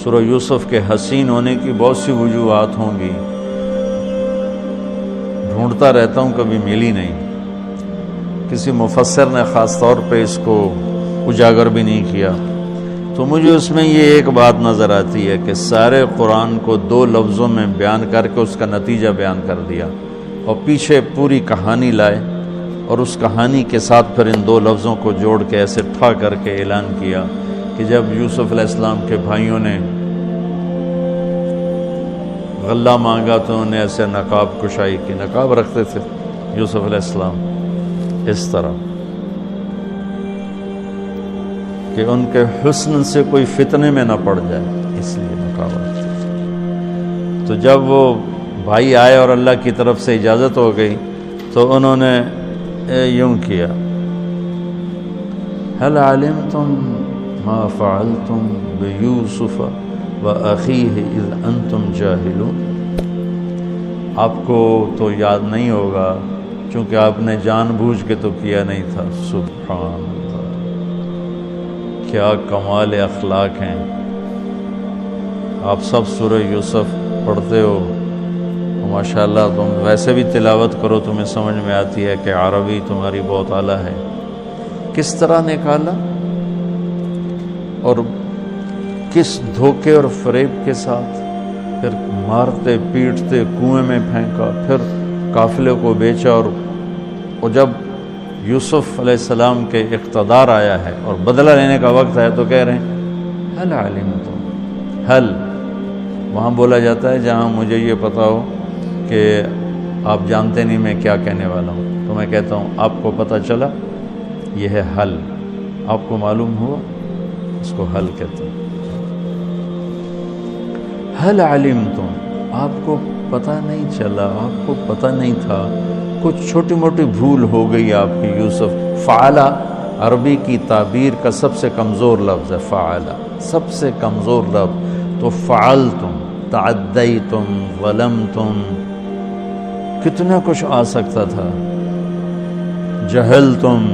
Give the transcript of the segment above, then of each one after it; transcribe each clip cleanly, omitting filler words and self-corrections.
سورہ یوسف کے حسین ہونے کی بہت سی وجوہات ہوں گی، ڈھونڈتا رہتا ہوں، کبھی ملی نہیں۔ کسی مفسر نے خاص طور پہ اس کو اجاگر بھی نہیں کیا، تو مجھے اس میں یہ ایک بات نظر آتی ہے کہ سارے قرآن کو 2 لفظوں میں بیان کر کے اس کا نتیجہ بیان کر دیا، اور پیچھے پوری کہانی لائے، اور اس کہانی کے ساتھ پھر ان 2 لفظوں کو جوڑ کے ایسے ٹھا کر کے اعلان کیا کہ جب یوسف علیہ السلام کے بھائیوں نے غلہ مانگا تو انہوں نے ایسے نقاب کشائی کی، نقاب رکھتے تھے یوسف علیہ السلام اس طرح کہ ان کے حسن سے کوئی فتنے میں نہ پڑ جائے، اس لیے نقاب رکھتے تھے۔ تو جب وہ بھائی آئے اور اللہ کی طرف سے اجازت ہو گئی تو انہوں نے یوں کیا، هل علمتم ما فعلتم بیوسف وأخیہ اذ انتم جاہلون؟ آپ کو تو یاد نہیں ہوگا چونکہ آپ نے جان بوجھ کے تو کیا نہیں تھا۔ سبحان اللہ، کیا کمال اخلاق ہیں۔ آپ سب سورہ یوسف پڑھتے ہو، ماشاءاللہ تم ویسے بھی تلاوت کرو، تمہیں سمجھ میں آتی ہے کہ عربی تمہاری بہت اعلیٰ ہے۔ کس طرح نکالا اور کس دھوکے اور فریب کے ساتھ، پھر مارتے پیٹتے کنویں میں پھینکا، پھر قافلے کو بیچا، اور جب یوسف علیہ السلام کے اقتدار آیا ہے اور بدلہ لینے کا وقت ہے تو کہہ رہے ہیں حل علمتم، حل وہاں بولا جاتا ہے جہاں مجھے یہ پتا ہو کہ آپ جانتے نہیں میں کیا کہنے والا ہوں، تو میں کہتا ہوں آپ کو پتہ چلا، یہ ہے حل، آپ کو معلوم ہوا، اس کو حل کہتے ہیں۔ حل علمتم، آپ کو پتہ نہیں چلا، آپ کو پتہ نہیں تھا، کچھ چھوٹی موٹی بھول ہو گئی آپ کی یوسف۔ فعلا عربی کی تعبیر کا سب سے کمزور لفظ ہے، فعلا سب سے کمزور لفظ، تو فعلتم، تعدیتم، ظلمتم، کتنا کچھ آ سکتا تھا، جہلتم،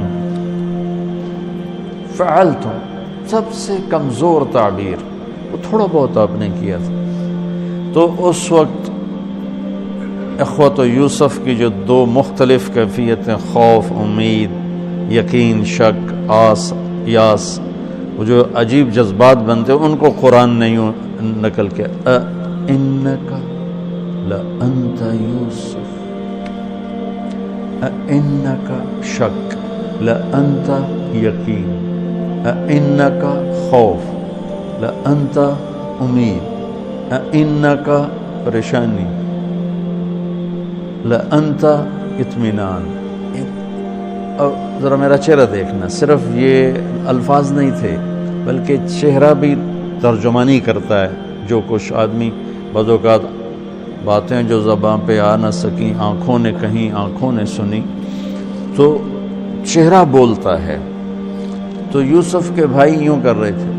فعلتم سب سے کمزور تعبیر، وہ تھوڑا بہت آپ نے کیا تھا۔ تو اس وقت اخوت یوسف کی جو 2 مختلف کیفیتیں، خوف، امید، یقین، شک، آس، یاس، وہ جو عجیب جذبات بنتے ان کو قرآن نے یوں نقل کیا، اِنَّكَ لَأَنْتَ يُوسُف، اِنَّكَ شک، لَأَنْتَ یقین، اِنَّكَ خوف، لَأَنْتَ امید، اِنَّكَ پریشانی، لَأَنْتَ اطمینان۔ اور ذرا میرا چہرہ دیکھنا، صرف یہ الفاظ نہیں تھے بلکہ چہرہ بھی ترجمانی کرتا ہے۔ جو کچھ آدمی بعض اوقات باتیں جو زبان پہ آ نہ سکیں، آنکھوں نے کہیں، آنکھوں نے سنی، تو چہرہ بولتا ہے۔ تو یوسف کے بھائی یوں کر رہے تھے،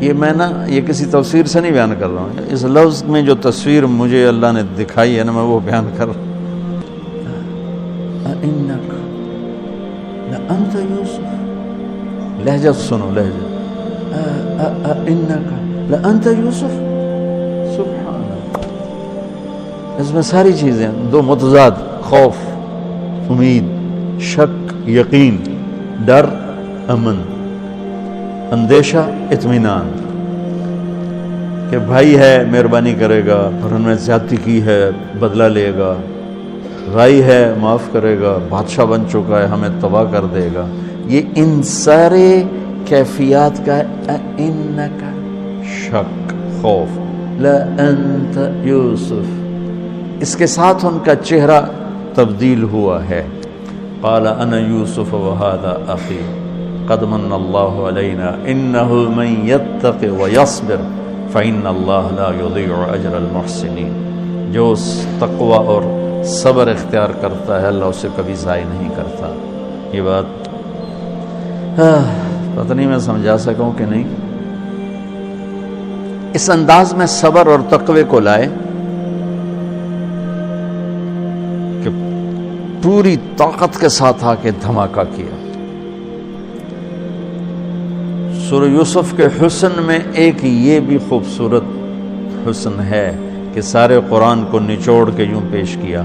یہ کسی تفسیر سے نہیں بیان کر رہا ہوں، اس لفظ میں جو تصویر مجھے اللہ نے دکھائی ہے نا، میں وہ بیان کر رہا ہوں۔ اِنَّكَ لَأَنْتَ يُوسُف، لہجہ سنو، لہجہ، اِنَّكَ لَأَنْتَ يُوسُف، سبحان اللہ۔ اس میں ساری چیزیں، 2 متضاد، خوف، امید، شک، یقین، ڈر، امن، اندیشہ، اطمینان، کہ بھائی ہے مہربانی کرے گا، اور انہوں نے زیادتی کی ہے بدلہ لے گا، رائی ہے معاف کرے گا، بادشاہ بن چکا ہے ہمیں تباہ کر دے گا۔ یہ ان سارے کیفیات کا اِنَّكَ شک، خوف، لَأَنْتَ یوسف، اس کے ساتھ ان کا چہرہ تبدیل ہوا ہے۔ قال انا یوسف وہذا اخی قد من اللہ علینا انہ من یتق ویصبر فإن اللہ لا یضیع اجر المحسنین۔ جو تقوی اور صبر اختیار کرتا ہے اللہ اسے کبھی ضائع نہیں کرتا۔ یہ بات پتہ نہیں میں سمجھا سکوں کہ نہیں۔ اس انداز میں صبر اور تقوی کو لائے کہ پوری طاقت کے ساتھ آ کے دھماکہ کیا۔ سورہ یوسف کے حسن میں ایک یہ بھی خوبصورت حسن ہے کہ سارے قرآن کو نچوڑ کے یوں پیش کیا۔